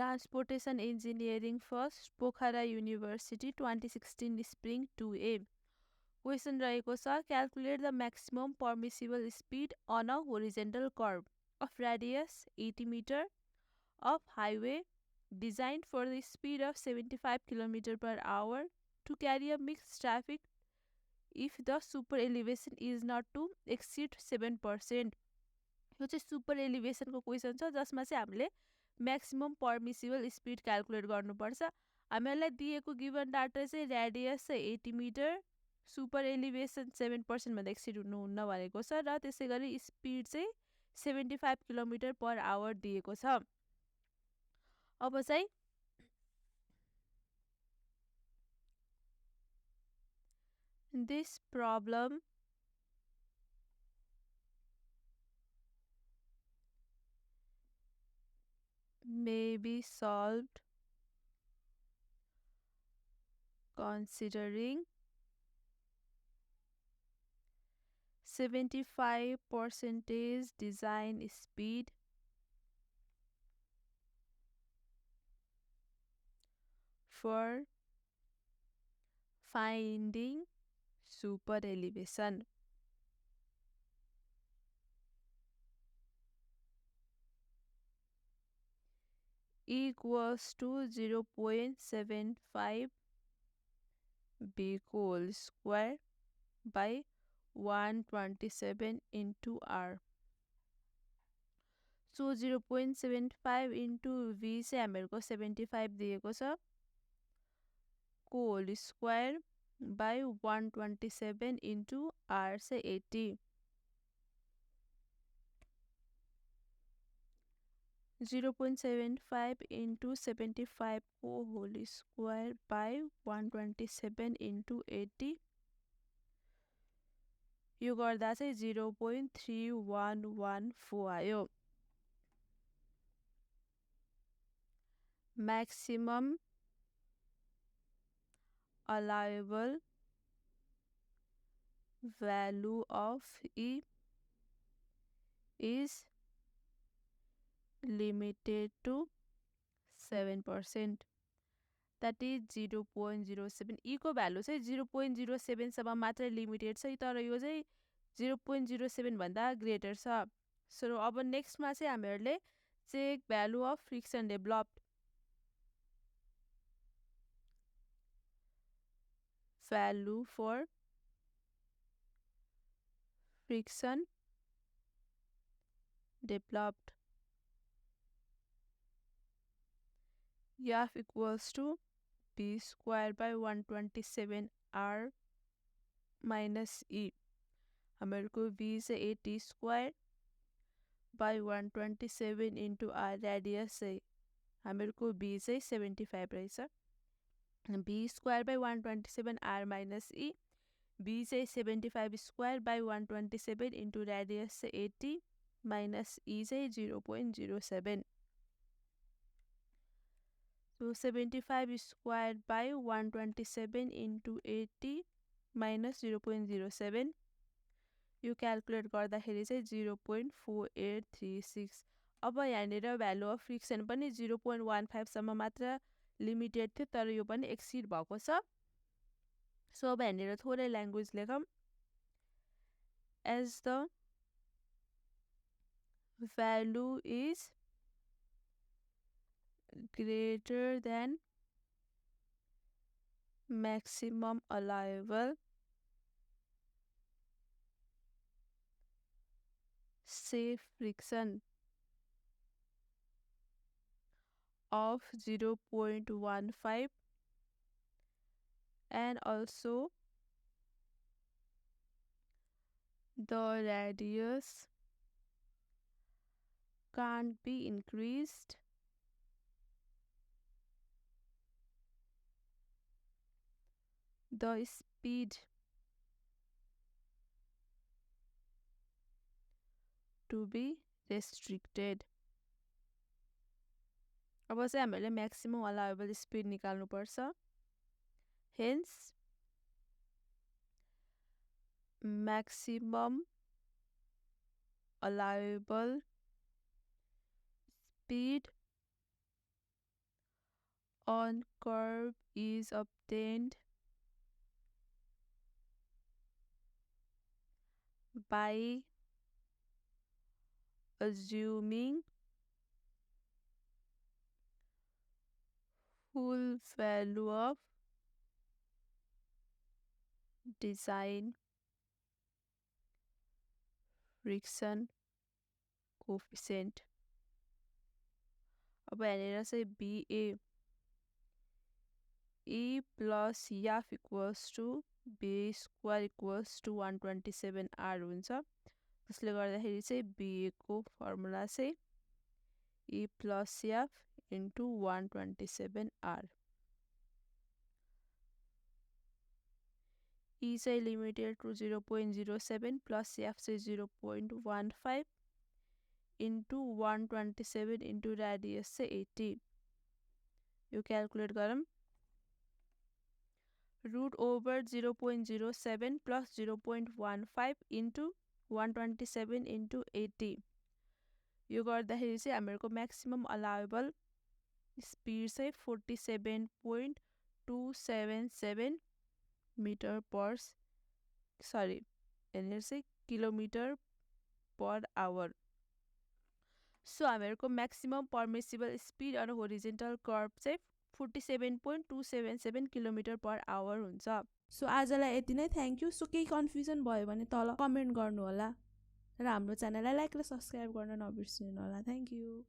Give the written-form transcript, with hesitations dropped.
Transportation Engineering First, Pokhara University, 2016 Spring 2A. Question रहेको छ, calculate the maximum permissible speed on a horizontal curve of radius 80 meter of highway designed for the speed of 75 km per hour to carry a mixed traffic if the super elevation is not to exceed 7%. यो चाहिँ super एलिभेसनको question छ जसमा चाहिँ हामीले maximum permissible speed calculate गर्नुपर्छ। हामीलाई दिएको given data चाहिँ रेडियस चाहिँ 80 मिटर, सुपर एलिभेसन 7% भन्दा एक्सिड हुनुहुन्न भनेको छ र त्यसै गरी स्पिड चाहिँ 75 किलोमिटर पर आवर दिएको छ। अब चाहिँ this problem may be solved considering 75% design speed for finding super elevation. Equals to 0.75 b whole square by 127 into r. So 0.75 into v चाहिँ हामीहरुको 75 दिएको छ, whole square by 127 into r चाहिँ 80. 0.75 into 75 को whole square by 127 into 80 यो गर्दा चाहिँ 0.3114 आयो। Maximum allowable value of E is limited to 7%. That is 0.07. E को भ्यालु चाहिँ 0.07 सम्म मात्र लिमिटेड छ, तर यो चाहिँ 0.07 भन्दा ग्रेटर छ। सो अब नेक्स्टमा चाहिँ हामीहरुले check value of friction developed, value for friction developed. F equals to b square by 127 r minus e. हामीहरुको v चाहिँ 80 square by 127 into r radius चाहिँ हामीहरुको b चाहिँ 75 रहेछ। b square by 127 r minus e, b चाहिँ 75 square by 127 into radius चाहिँ 80 minus e चाहिँ 0.07. So 75 square by 127 into 80 minus 0.07 यो calculate गर्दाखेरि चाहिँ 0.4836. अब यहाँनिर भ्यालु अफ फ्रिक्सन पनि 0.15 सम्म मात्र लिमिटेड थियो, तर यो पनि एक्सिड भएको छ। सो अब यहाँनिर थोरै ल्याङ्ग्वेज लेखौँ। As the value is greater than maximum allowable safe friction of 0.15 and also the radius can't be increased, the speed to be restricted. अब चाहिँ हामीले म्याक्सिमम अलाउएबल स्पिड निकाल्नु पर्छ। Hence maximum allowable speed on curve is obtained by assuming full value of design friction coefficient. अब यहाँनिर चाहिँ BA E plus F equals to B square equals to 127R हुन्छ. त्यसले गर्दाखेरि चाहिँ BA को फर्मुला चाहिँ E plus F into 127R. E चाहिँ limited to 0.07 plus F चाहिँ 0.15 into 127 into radius चाहिँ 80. यो क्याल्कुलेट गरौँ. Root over 0.07 plus 0.15 into 127 into 80. यो गर्दाखेरि चाहिँ हामीहरूको maximum allowable speed चाहिँ 47.277 meter per यहाँनिर चाहिँ kilometer per hour. So हामीहरूको maximum permissible speed on a horizontal curve चाहिँ 47.277 किलोमिटर पर आवर हुन्छ. सो आजलाई यति नै. Thank you. सो केही कन्फ्युजन भयो भने तल कमेन्ट गर्नु होला र हाम्रो च्यानललाई लाइक र सब्स्क्राइब गर्न नबिर्सिनु होला. Thank you.